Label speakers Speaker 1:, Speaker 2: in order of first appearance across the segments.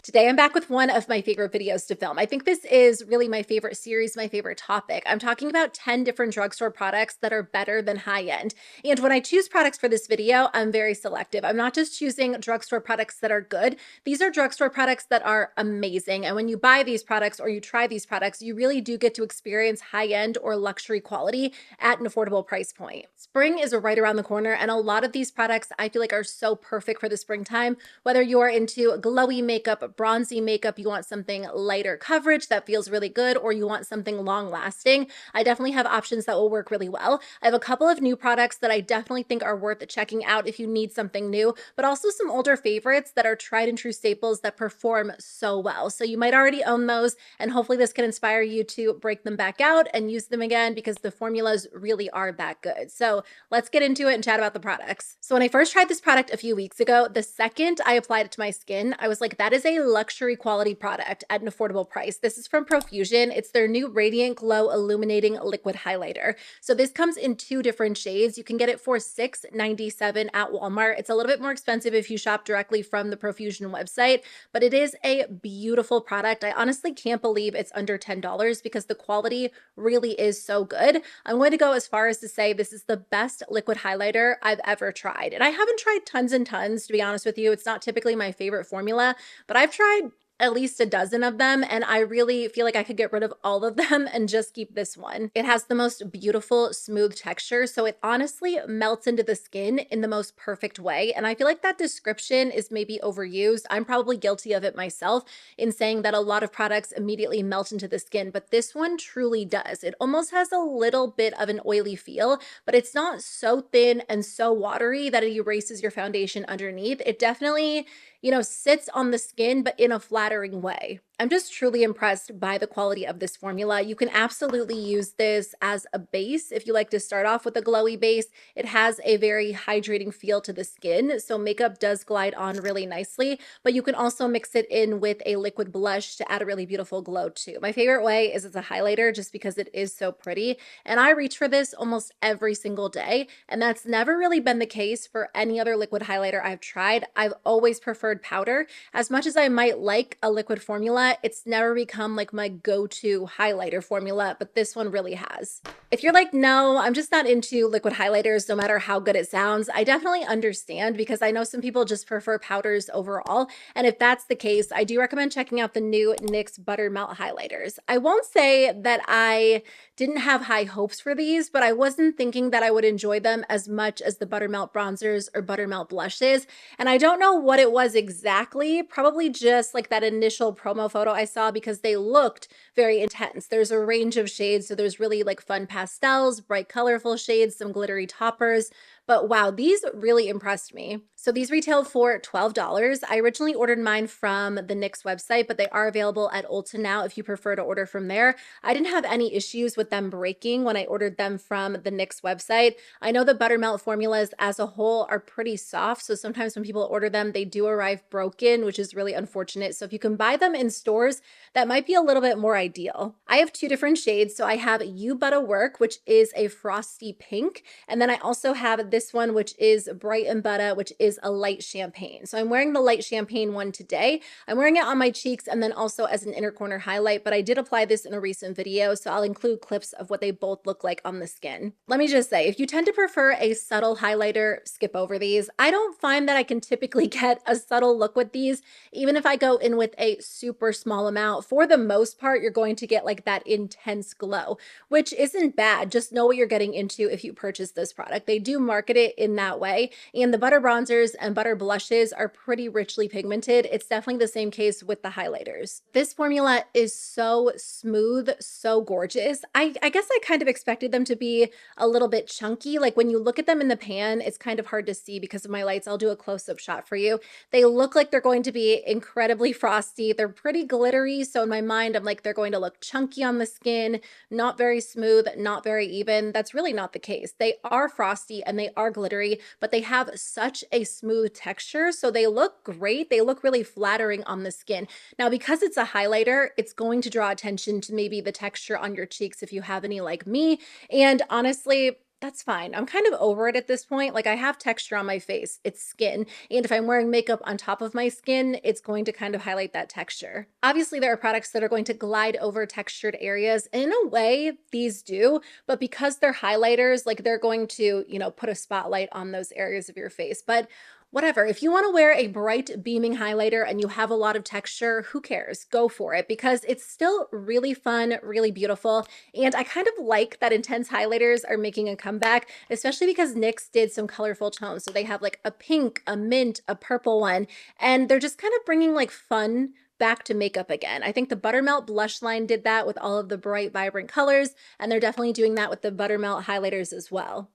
Speaker 1: Today I'm back with one of my favorite videos to film. I think this is really my favorite series, my favorite topic. I'm talking about 10 different drugstore products that are better than high end. And when I choose products for this video, I'm very selective. I'm not just choosing drugstore products that are good. These are drugstore products that are amazing. And when you buy these products or you try these products, you really do get to experience high end or luxury quality at an affordable price point. Spring is right around the corner, and a lot of these products I feel like are so perfect for the springtime. Whether you're into glowy makeup, bronzy makeup, you want something lighter coverage that feels really good, or you want something long lasting, I definitely have options that will work really well. I have a couple of new products that I definitely think are worth checking out if you need something new, but also some older favorites that are tried and true staples that perform so well. So you might already own those, and hopefully this can inspire you to break them back out and use them again because the formulas really are that good. So let's get into it and chat about the products. So when I first tried this product a few weeks ago, the second I applied it to my skin, I was like, that is a luxury quality product at an affordable price. This is from Profusion. It's their new Radiant Glow Illuminating Liquid Highlighter. So this comes in two different shades. You can get it for $6.97 at Walmart. It's a little bit more expensive if you shop directly from the Profusion website, but it is a beautiful product. I honestly can't believe it's under $10 because the quality really is so good. I'm going to go as far as to say this is the best liquid highlighter I've ever tried. And I haven't tried tons and tons, to be honest with you. It's not typically my favorite formula, but I've tried at least a dozen of them, and I really feel like I could get rid of all of them and just keep this one. It has the most beautiful, smooth texture, so it honestly melts into the skin in the most perfect way, and I feel like that description is maybe overused. I'm probably guilty of it myself in saying that a lot of products immediately melt into the skin, but this one truly does. It almost has a little bit of an oily feel, but it's not so thin and so watery that it erases your foundation underneath. It definitely, sits on the skin, but in a flattering way. I'm just truly impressed by the quality of this formula. You can absolutely use this as a base if you like to start off with a glowy base. It has a very hydrating feel to the skin, so makeup does glide on really nicely, but you can also mix it in with a liquid blush to add a really beautiful glow too. My favorite way is as a highlighter just because it is so pretty, and I reach for this almost every single day, and that's never really been the case for any other liquid highlighter I've tried. I've always preferred powder. As much as I might like a liquid formula, it's never become like my go-to highlighter formula, but this one really has. If you're like, no, I'm just not into liquid highlighters, no matter how good it sounds, I definitely understand because I know some people just prefer powders overall. And if that's the case, I do recommend checking out the new NYX Buttermelt Highlighters. I won't say that I didn't have high hopes for these, but I wasn't thinking that I would enjoy them as much as the Buttermelt bronzers or Buttermelt blushes. And I don't know what it was exactly, probably just like that initial promo photo I saw because they looked very intense. There's a range of shades, so there's really like fun pastels, bright colorful shades, some glittery toppers, but wow, these really impressed me. So these retailed for $12. I originally ordered mine from the NYX website, but they are available at Ulta now if you prefer to order from there. I didn't have any issues with them breaking when I ordered them from the NYX website. I know the Buttermelt formulas as a whole are pretty soft, so sometimes when people order them, they do arrive broken, which is really unfortunate. So if you can buy them in stores, that might be a little bit more ideal. I have two different shades. So I have You Butta Work, which is a frosty pink, and then I also have this one, which is Bright and Butta, which is a light champagne. So I'm wearing the light champagne one today. I'm wearing it on my cheeks and then also as an inner corner highlight, but I did apply this in a recent video, so I'll include clips of what they both look like on the skin. Let me just say, if you tend to prefer a subtle highlighter, skip over these. I don't find that I can typically get a subtle look with these, even if I go in with a super small amount. For the most part, you're going to get like that intense glow, which isn't bad. Just know what you're getting into if you purchase this product. They do market it in that way, and the butter bronzers and butter blushes are pretty richly pigmented. It's definitely the same case with the highlighters. This formula is so smooth, so gorgeous. I guess I kind of expected them to be a little bit chunky. Like when you look at them in the pan, it's kind of hard to see because of my lights. I'll do a close-up shot for you. They look like they're going to be incredibly frosty. They're pretty glittery, so in my mind, I'm like, they're going to look chunky on the skin, not very smooth, not very even. That's really not the case. They are frosty and they are glittery, but they have such a smooth texture, so they look great. They look really flattering on the skin. Now, because it's a highlighter, it's going to draw attention to maybe the texture on your cheeks if you have any like me, and honestly, That's fine. I'm kind of over it at this point. Like I have texture on my face, it's skin. And if I'm wearing makeup on top of my skin, it's going to kind of highlight that texture. Obviously, there are products that are going to glide over textured areas. And in a way, these do, but because they're highlighters, like they're going to, put a spotlight on those areas of your face. But whatever, if you want to wear a bright beaming highlighter and you have a lot of texture, who cares? Go for it because it's still really fun, really beautiful. And I kind of like that intense highlighters are making a comeback, especially because NYX did some colorful tones. So they have like a pink, a mint, a purple one, and they're just kind of bringing like fun back to makeup again. I think the Buttermelt blush line did that with all of the bright, vibrant colors, and they're definitely doing that with the Buttermelt highlighters as well.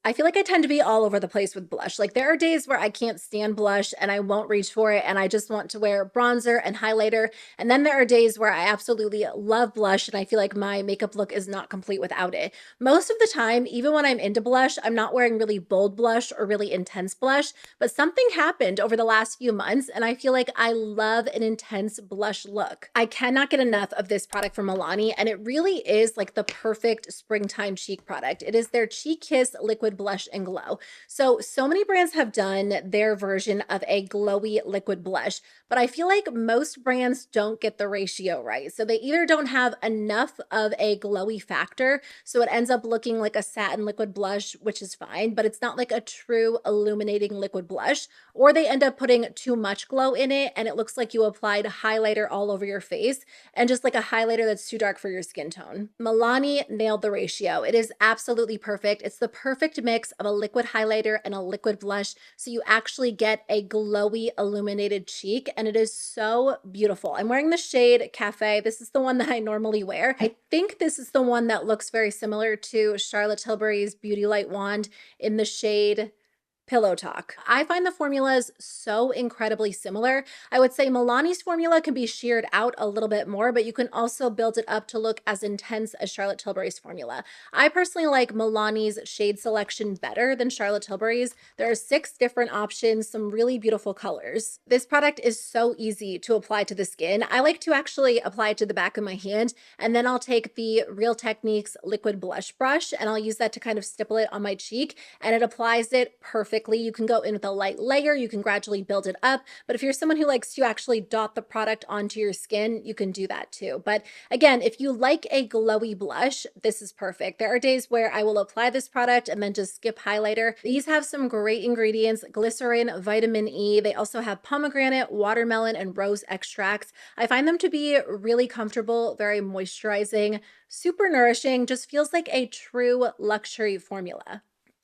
Speaker 1: I feel like I tend to be all over the place with blush. Like there are days where I can't stand blush and I won't reach for it and I just want to wear bronzer and highlighter. And then there are days where I absolutely love blush and I feel like my makeup look is not complete without it. Most of the time, even when I'm into blush, I'm not wearing really bold blush or really intense blush, but something happened over the last few months and I feel like I love an intense blush look. I cannot get enough of this product from Milani and it really is like the perfect springtime cheek product. It is their Cheek Kiss Liquid Blush and Glow. So many brands have done their version of a glowy liquid blush, but I feel like most brands don't get the ratio right. So they either don't have enough of a glowy factor, so it ends up looking like a satin liquid blush, which is fine, but it's not like a true illuminating liquid blush, or they end up putting too much glow in it and it looks like you applied highlighter all over your face and just like a highlighter that's too dark for your skin tone. Milani nailed the ratio. It is absolutely perfect. It's the perfect mix of a liquid highlighter and a liquid blush, so you actually get a glowy illuminated cheek, and it is so beautiful. I'm wearing the shade Cafe. This is the one that I normally wear. I think this is the one that looks very similar to Charlotte Tilbury's Beauty Light Wand in the shade Pillow Talk. I find the formulas so incredibly similar. I would say Milani's formula can be sheared out a little bit more, but you can also build it up to look as intense as Charlotte Tilbury's formula. I personally like Milani's shade selection better than Charlotte Tilbury's. There are 6 different options, some really beautiful colors. This product is so easy to apply to the skin. I like to actually apply it to the back of my hand, and then I'll take the Real Techniques liquid blush brush, and I'll use that to kind of stipple it on my cheek, and it applies it perfectly. You can go in with a light layer, you can gradually build it up, but if you're someone who likes to actually dot the product onto your skin, you can do that too. But again, if you like a glowy blush, this is perfect. There are days where I will apply this product and then just skip highlighter. These have some great ingredients: glycerin, vitamin E. They also have pomegranate, watermelon, and rose extracts. I find them to be really comfortable, very moisturizing, super nourishing, just feels like a true luxury formula.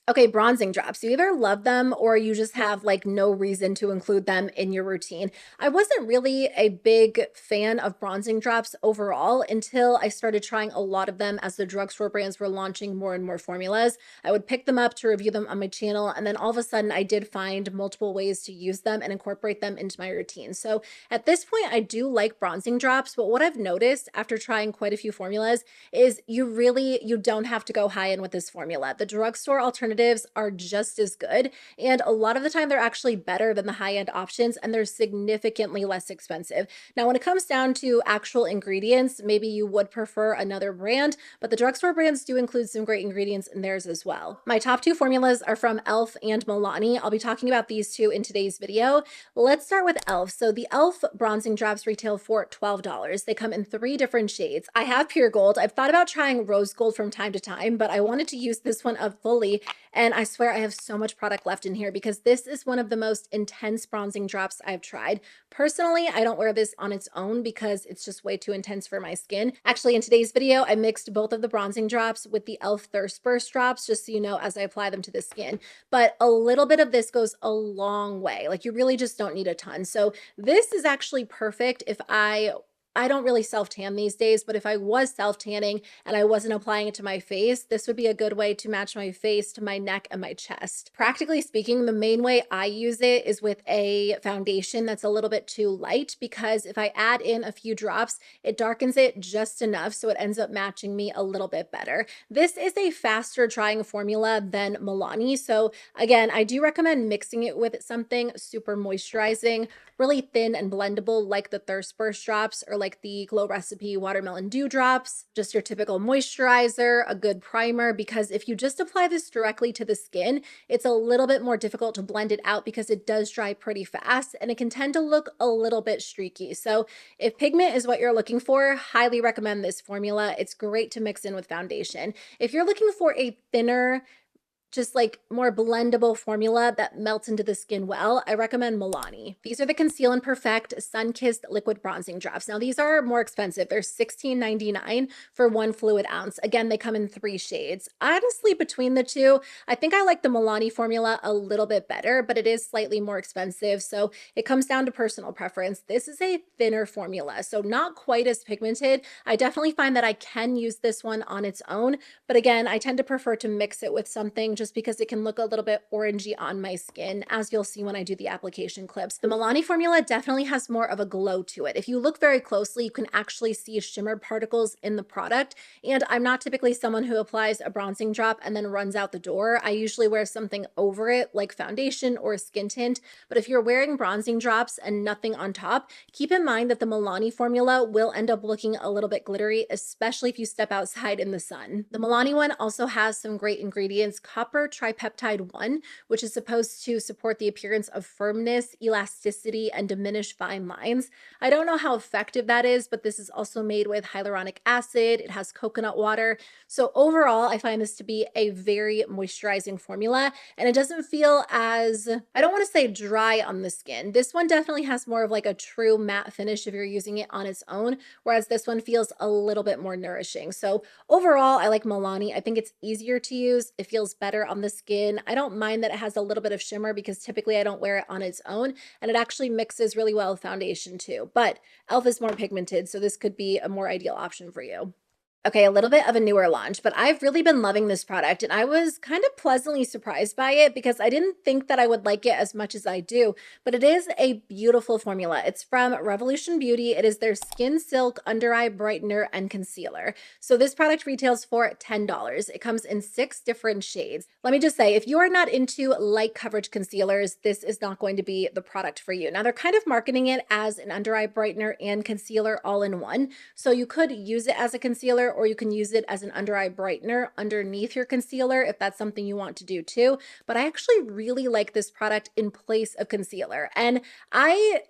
Speaker 1: Okay, bronzing drops. You either love them or you just have like no reason to include them in your routine. I wasn't really a big fan of bronzing drops overall until I started trying a lot of them as the drugstore brands were launching more and more formulas. I would pick them up to review them on my channel, and then all of a sudden I did find multiple ways to use them and incorporate them into my routine. So at this point, I do like bronzing drops, but what I've noticed after trying quite a few formulas is you don't have to go high end with this formula. The drugstore alternatives are just as good, and a lot of the time they're actually better than the high-end options, and they're significantly less expensive. Now, when it comes down to actual ingredients, maybe you would prefer another brand, but the drugstore brands do include some great ingredients in theirs as well. My top 2 formulas are from e.l.f. and Milani. I'll be talking about these 2 in today's video. Let's start with e.l.f. So the e.l.f. bronzing drops retail for $12. They come in 3 different shades. I have pure gold. I've thought about trying rose gold from time to time, but I wanted to use this one up fully. And I swear I have so much product left in here because this is one of the most intense bronzing drops I've tried. Personally, I don't wear this on its own because it's just way too intense for my skin. Actually, in today's video, I mixed both of the bronzing drops with the e.l.f. Thirst Burst drops, just so you know, as I apply them to the skin. But a little bit of this goes a long way. Like, you really just don't need a ton. So this is actually perfect if I don't really self-tan these days, but if I was self-tanning and I wasn't applying it to my face, this would be a good way to match my face to my neck and my chest. Practically speaking, the main way I use it is with a foundation that's a little bit too light, because if I add in a few drops, it darkens it just enough so it ends up matching me a little bit better. This is a faster drying formula than Milani, so again, I do recommend mixing it with something super moisturizing, really thin and blendable like the Thirst Burst drops or like the Glow Recipe Watermelon Dew Drops, just your typical moisturizer, a good primer, because if you just apply this directly to the skin, it's a little bit more difficult to blend it out because it does dry pretty fast and it can tend to look a little bit streaky. So if pigment is what you're looking for, highly recommend this formula. It's great to mix in with foundation. If you're looking for a thinner, just like more blendable formula that melts into the skin well, I recommend Milani. These are the Conceal and Perfect Sun-Kissed Liquid Bronzing Drops. Now these are more expensive. They're $16.99 for 1 fluid ounce. Again, they come in 3 shades. Honestly, between the two, I think I like the Milani formula a little bit better, but it is slightly more expensive. So it comes down to personal preference. This is a thinner formula, so not quite as pigmented. I definitely find that I can use this one on its own, but again, I tend to prefer to mix it with something just because it can look a little bit orangey on my skin, as you'll see when I do the application clips. The Milani formula definitely has more of a glow to it. If you look very closely, you can actually see shimmer particles in the product, and I'm not typically someone who applies a bronzing drop and then runs out the door. I usually wear something over it, like foundation or a skin tint, but if you're wearing bronzing drops and nothing on top, keep in mind that the Milani formula will end up looking a little bit glittery, especially if you step outside in the sun. The Milani one also has some great ingredients: copper tripeptide 1, which is supposed to support the appearance of firmness, elasticity, and diminish fine lines. I don't know how effective that is, but this is also made with hyaluronic acid. It has coconut water. So overall, I find this to be a very moisturizing formula, and it doesn't feel as, I don't want to say dry on the skin. This one definitely has more of like a true matte finish if you're using it on its own, whereas this one feels a little bit more nourishing. So overall, I like Milani. I think it's easier to use. It feels better on the skin. I don't mind that it has a little bit of shimmer because typically I don't wear it on its own, and it actually mixes really well with foundation too. But e.l.f. is more pigmented, so this could be a more ideal option for you. Okay, a little bit of a newer launch, but I've really been loving this product, and I was kind of pleasantly surprised by it because I didn't think that I would like it as much as I do, but it is a beautiful formula. It's from Revolution Beauty. It is their Skin Silk Under Eye Brightener and Concealer. So this product retails for $10. It comes in 6 different shades. Let me just say, if you are not into light coverage concealers, this is not going to be the product for you. Now, they're kind of marketing it as an under eye brightener and concealer all in one, so you could use it as a concealer, or you can use it as an under eye brightener underneath your concealer if that's something you want to do too. But I actually really like this product in place of concealer. And I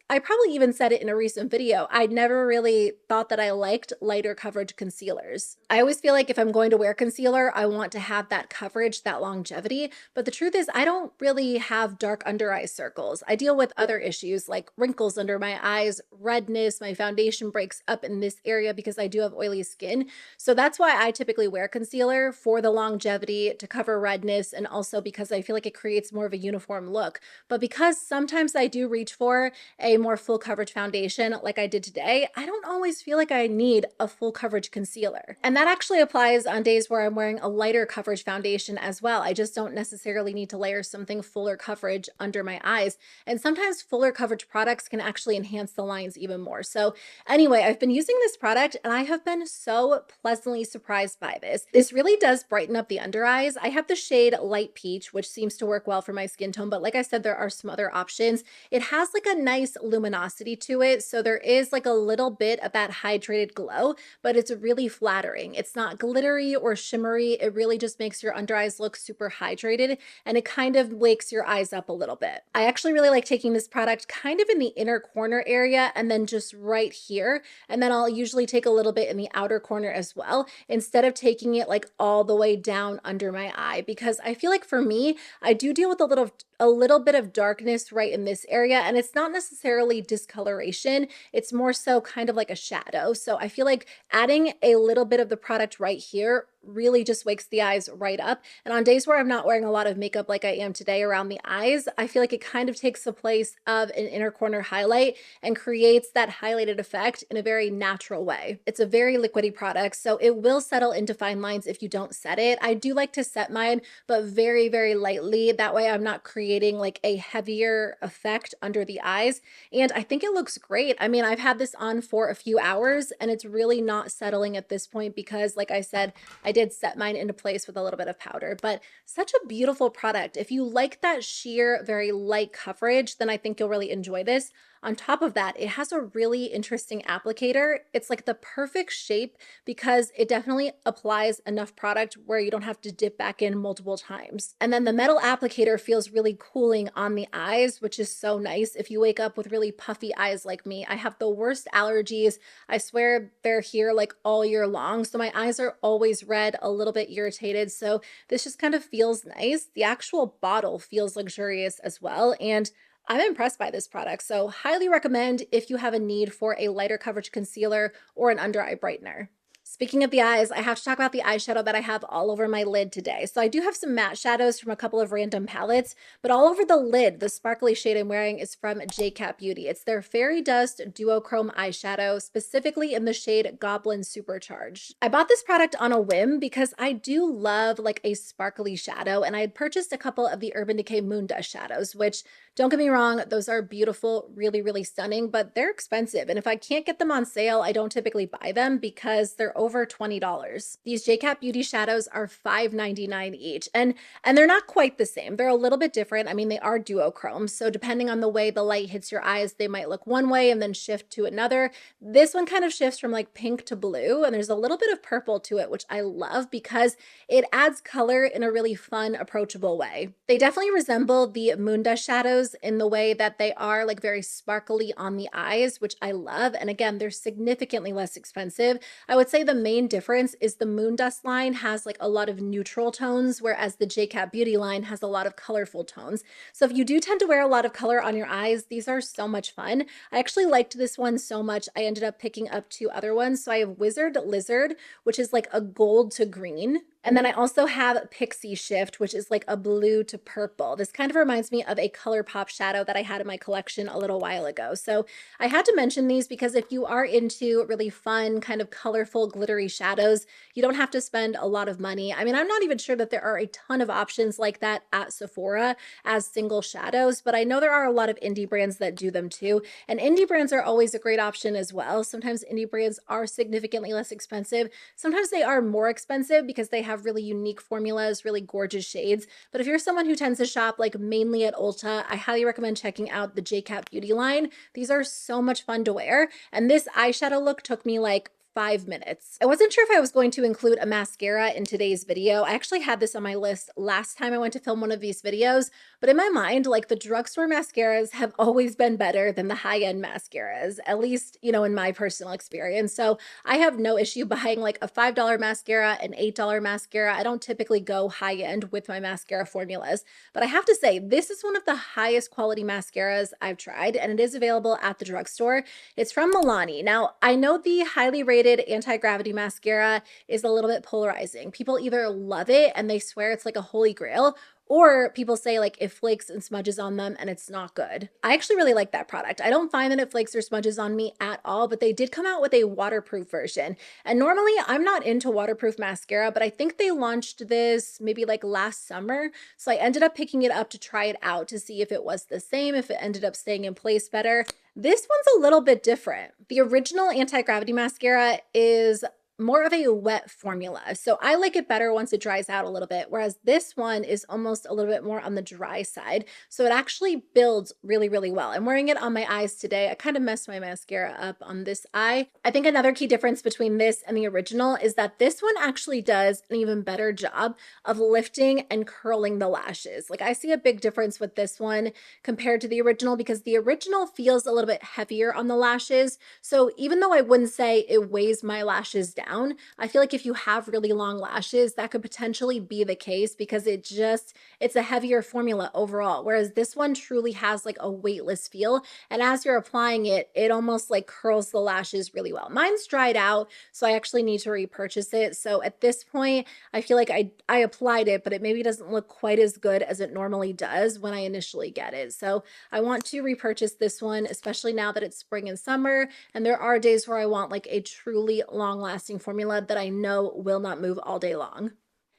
Speaker 1: probably even said it in a recent video. I never really thought that I liked lighter coverage concealers. I always feel like if I'm going to wear concealer, I want to have that coverage, that longevity. But the truth is, I don't really have dark under eye circles. I deal with other issues like wrinkles under my eyes, redness, my foundation breaks up in this area because I do have oily skin. So that's why I typically wear concealer, for the longevity, to cover redness, and also because I feel like it creates more of a uniform look. But because sometimes I do reach for a more full coverage foundation like I did today, I don't always feel like I need a full coverage concealer. And that actually applies on days where I'm wearing a lighter coverage foundation as well. I just don't necessarily need to layer something fuller coverage under my eyes. And sometimes fuller coverage products can actually enhance the lines even more. So anyway, I've been using this product and I have been so pleasantly surprised by this. This really does brighten up the under eyes. I have the shade Light Peach, which seems to work well for my skin tone, but like I said, there are some other options. It has like a nice luminosity to it, so there is like a little bit of that hydrated glow, but it's really flattering. It's not glittery or shimmery. It really just makes your under eyes look super hydrated, and it kind of wakes your eyes up a little bit. I actually really like taking this product kind of in the inner corner area and then just right here, and then I'll usually take a little bit in the outer corner as well, instead of taking it like all the way down under my eye, because I feel like for me, I do deal with a little bit of darkness right in this area, and it's not necessarily discoloration, it's more so kind of like a shadow. So I feel like adding a little bit of the product right here really just wakes the eyes right up. And on days where I'm not wearing a lot of makeup like I am today around the eyes, I feel like it kind of takes the place of an inner corner highlight and creates that highlighted effect in a very natural way. It's a very liquidy product, so it will settle into fine lines if you don't set it. I do like to set mine, but very, very lightly. That way I'm not creating like a heavier effect under the eyes. And I think it looks great. I mean, I've had this on for a few hours and it's really not settling at this point because, like I said, I did set mine into place with a little bit of powder, but such a beautiful product. If you like that sheer, very light coverage, then I think you'll really enjoy this. on top of that, it has a really interesting applicator. It's like the perfect shape because it definitely applies enough product where you don't have to dip back in multiple times. And then the metal applicator feels really cooling on the eyes, which is so nice if you wake up with really puffy eyes like me. I have the worst allergies. I swear they're here like all year long. So my eyes are always red, a little bit irritated. So this just kind of feels nice. The actual bottle feels luxurious as well. And I'm impressed by this product. So highly recommend if you have a need for a lighter coverage concealer or an under eye brightener. Speaking of the eyes, I have to talk about the eyeshadow that I have all over my lid today. So I do have some matte shadows from a couple of random palettes, but all over the lid, the sparkly shade I'm wearing is from J.Cat Beauty. It's their Fairydust Duochrome eyeshadow, specifically in the shade Goblin Supercharged. I bought this product on a whim because I do love like a sparkly shadow, and I had purchased a couple of the Urban Decay Moon Dust shadows, which don't get me wrong, those are beautiful, really, really stunning, but they're expensive. And if I can't get them on sale, I don't typically buy them because they're over $20. These J.Cat Beauty shadows are $5.99 each. And they're not quite the same. They're a little bit different. I mean, they are duochrome. So depending on the way the light hits your eyes, they might look one way and then shift to another. This one kind of shifts from like pink to blue, and there's a little bit of purple to it, which I love because it adds color in a really fun, approachable way. They definitely resemble the Moon Dust shadows in the way that they are like very sparkly on the eyes, which I love. And again, they're significantly less expensive. I would say the main difference is the Moon Dust line has like a lot of neutral tones, whereas the J.Cat Beauty line has a lot of colorful tones. So if you do tend to wear a lot of color on your eyes, these are so much fun. I actually liked this one so much, I ended up picking up two other ones. So I have Wizard Lizard, which is like a gold to green. And then I also have Pixie Shift, which is like a blue to purple. This kind of reminds me of a ColourPop shadow that I had in my collection a little while ago. So I had to mention these because if you are into really fun, kind of colorful, glittery shadows, you don't have to spend a lot of money. I mean, I'm not even sure that there are a ton of options like that at Sephora as single shadows, but I know there are a lot of indie brands that do them too. And indie brands are always a great option as well. Sometimes indie brands are significantly less expensive. Sometimes they are more expensive because they have really unique formulas, really gorgeous shades. But if you're someone who tends to shop like mainly at Ulta, I highly recommend checking out the J.Cat Beauty line. These are so much fun to wear. And this eyeshadow look took me like 5 minutes. I wasn't sure if I was going to include a mascara in today's video. I actually had this on my list last time I went to film one of these videos, but in my mind, like the drugstore mascaras have always been better than the high-end mascaras, at least, you know, in my personal experience. So I have no issue buying like a $5 mascara, an $8 mascara. I don't typically go high-end with my mascara formulas, but I have to say, this is one of the highest quality mascaras I've tried, and it is available at the drugstore. It's from Milani. Now, I know the highly rated anti-gravity mascara is a little bit polarizing. People either love it and they swear it's like a holy grail, or people say like it flakes and smudges on them and it's not good. I actually really like that product. I don't find that it flakes or smudges on me at all, but they did come out with a waterproof version. And normally I'm not into waterproof mascara, but I think they launched this maybe like last summer. So I ended up picking it up to try it out to see if it was the same, if it ended up staying in place better. This one's a little bit different. The original anti-gravity mascara is more of a wet formula. So I like it better once it dries out a little bit, whereas this one is almost a little bit more on the dry side. So it actually builds really, really well. I'm wearing it on my eyes today. I kind of messed my mascara up on this eye. I think another key difference between this and the original is that this one actually does an even better job of lifting and curling the lashes. Like I see a big difference with this one compared to the original because the original feels a little bit heavier on the lashes. So even though I wouldn't say it weighs my lashes down, I feel like if you have really long lashes, that could potentially be the case because it's a heavier formula overall. Whereas this one truly has like a weightless feel. And as you're applying it, it almost like curls the lashes really well. Mine's dried out, so I actually need to repurchase it. So at this point, I feel like I applied it, but it maybe doesn't look quite as good as it normally does when I initially get it. So I want to repurchase this one, especially now that it's spring and summer. And there are days where I want like a truly long lasting formula that I know will not move all day long.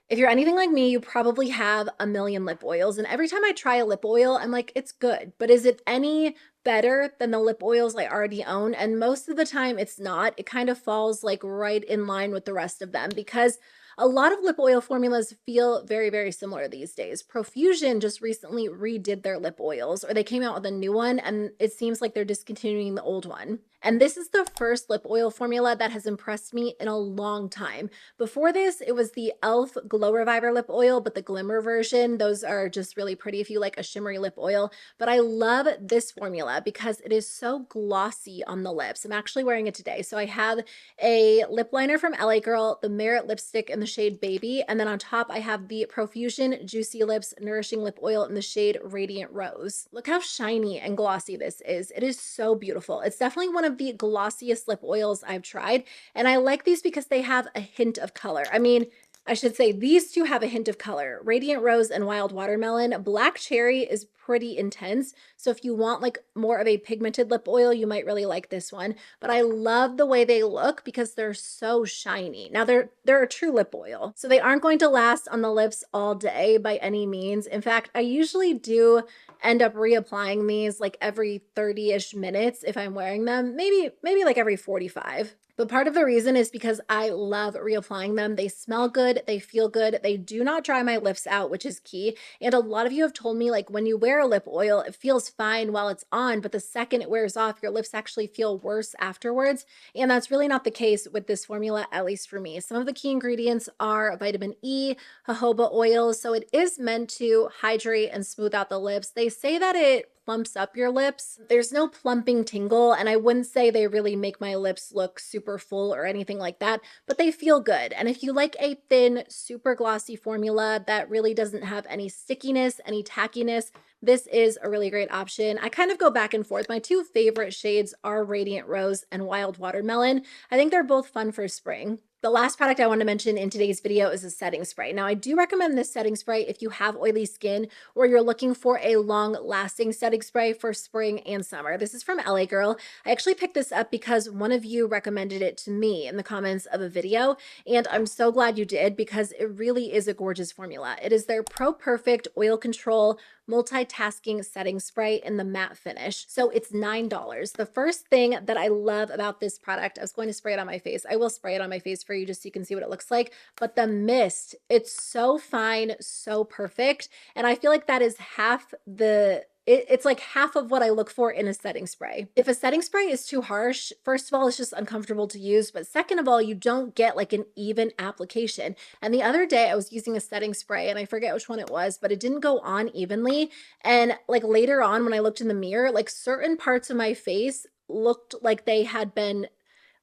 Speaker 1: If you're anything like me, you probably have a million lip oils. And every time I try a lip oil, I'm like, it's good. But is it any better than the lip oils I already own? And most of the time it's not. It kind of falls like right in line with the rest of them because A lot of lip oil formulas feel very, very similar these days. Profusion just recently redid their lip oils, or they came out with a new one, and it seems like they're discontinuing the old one. And this is the first lip oil formula that has impressed me in a long time. Before this, it was the e.l.f. Glow Reviver lip oil, but the glimmer version. Those are just really pretty if you like a shimmery lip oil. But I love this formula because it is so glossy on the lips. I'm actually wearing it today. So I have a lip liner from LA Girl, the Merit lipstick in the shade Baby, and then on top I have the Profusion Juicy Lips Nourishing Lip Oil in the shade Radiant Rose. Look how shiny and glossy this is. It is so beautiful. It's definitely one of the glossiest lip oils I've tried, and I like these because they have a hint of color. I mean, I should say these two have a hint of color. Radiant Rose and Wild Watermelon. Black Cherry is pretty intense, so if you want like more of a pigmented lip oil, you might really like this one. But I love the way they look because they're so shiny. Now they're a true lip oil, so they aren't going to last on the lips all day by any means. In fact, I usually do end up reapplying these like every 30-ish minutes if I'm wearing them, maybe like every 45. But part of the reason is because I love reapplying them. They smell good, they feel good, they do not dry my lips out, which is key. And a lot of you have told me like when you wear a lip oil, it feels fine while it's on, but the second it wears off, your lips actually feel worse afterwards. And that's really not the case with this formula, at least for me. Some of the key ingredients are vitamin E, jojoba oil, so it is meant to hydrate and smooth out the lips. They say that it plumps up your lips. There's no plumping tingle, and I wouldn't say they really make my lips look super full or anything like that, but they feel good. And if you like a thin, super glossy formula that really doesn't have any stickiness, any tackiness, this is a really great option. I kind of go back and forth. My two favorite shades are Radiant Rose and Wild Watermelon. I think they're both fun for spring. The last product I want to mention in today's video is a setting spray. Now, I do recommend this setting spray if you have oily skin or you're looking for a long-lasting setting spray for spring and summer. This is from LA Girl. I actually picked this up because one of you recommended it to me in the comments of a video, and I'm so glad you did because it really is a gorgeous formula. It is their Pro Perfect Oil Control multitasking setting spray in the matte finish. So it's $9. The first thing that I love about this product, I was going to spray it on my face. I will spray it on my face for you just so you can see what it looks like. But the mist, it's so fine, so perfect. And I feel like that is half the it's like half of what I look for in a setting spray. If a setting spray is too harsh, first of all, it's just uncomfortable to use, but second of all, you don't get like an even application. And the other day I was using a setting spray and I forget which one it was, but it didn't go on evenly. And like later on when I looked in the mirror, like certain parts of my face looked like they had been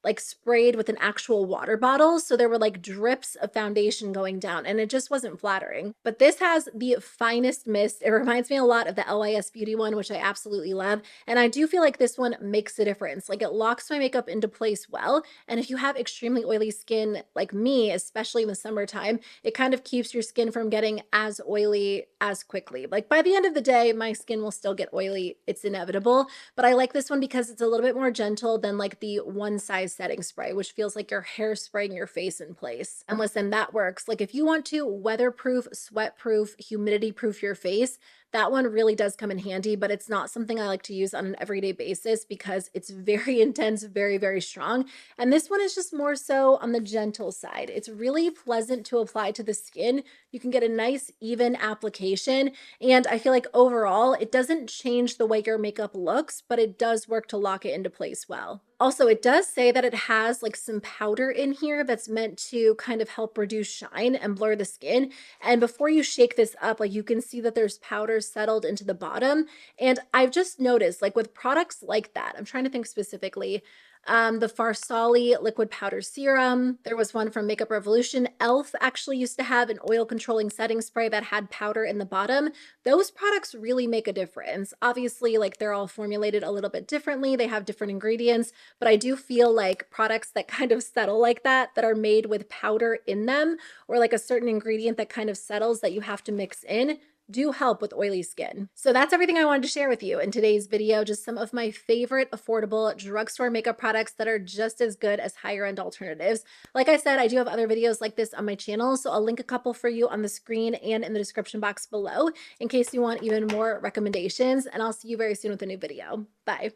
Speaker 1: like sprayed with an actual water bottle. So there were like drips of foundation going down and it just wasn't flattering. But this has the finest mist. It reminds me a lot of the LYS Beauty one, which I absolutely love. And I do feel like this one makes a difference. Like it locks my makeup into place well. And if you have extremely oily skin like me, especially in the summertime, it kind of keeps your skin from getting as oily as quickly. Like by the end of the day, my skin will still get oily. It's inevitable. But I like this one because it's a little bit more gentle than like the one size setting spray, which feels like your hair spraying your face in place. And listen, that works. Like if you want to weatherproof, sweat-proof, humidity-proof your face, that one really does come in handy, but it's not something I like to use on an everyday basis because it's very intense, very, very strong. And this one is just more so on the gentle side. It's really pleasant to apply to the skin. You can get a nice, even application. And I feel like overall, it doesn't change the way your makeup looks, but it does work to lock it into place well. Also, it does say that it has like some powder in here that's meant to kind of help reduce shine and blur the skin. And before you shake this up, like you can see that there's powder settled into the bottom. And I've just noticed like with products like that, I'm trying to think specifically, the Farsali liquid powder serum. There was one from Makeup Revolution. e.l.f. actually used to have an oil controlling setting spray that had powder in the bottom. Those products really make a difference. Obviously, like they're all formulated a little bit differently. They have different ingredients, but I do feel like products that kind of settle like that are made with powder in them, or like a certain ingredient that kind of settles that you have to mix in, do help with oily skin. So that's everything I wanted to share with you in today's video, just some of my favorite affordable drugstore makeup products that are just as good as higher end alternatives. Like I said, I do have other videos like this on my channel, so I'll link a couple for you on the screen and in the description box below in case you want even more recommendations, and I'll see you very soon with a new video. Bye.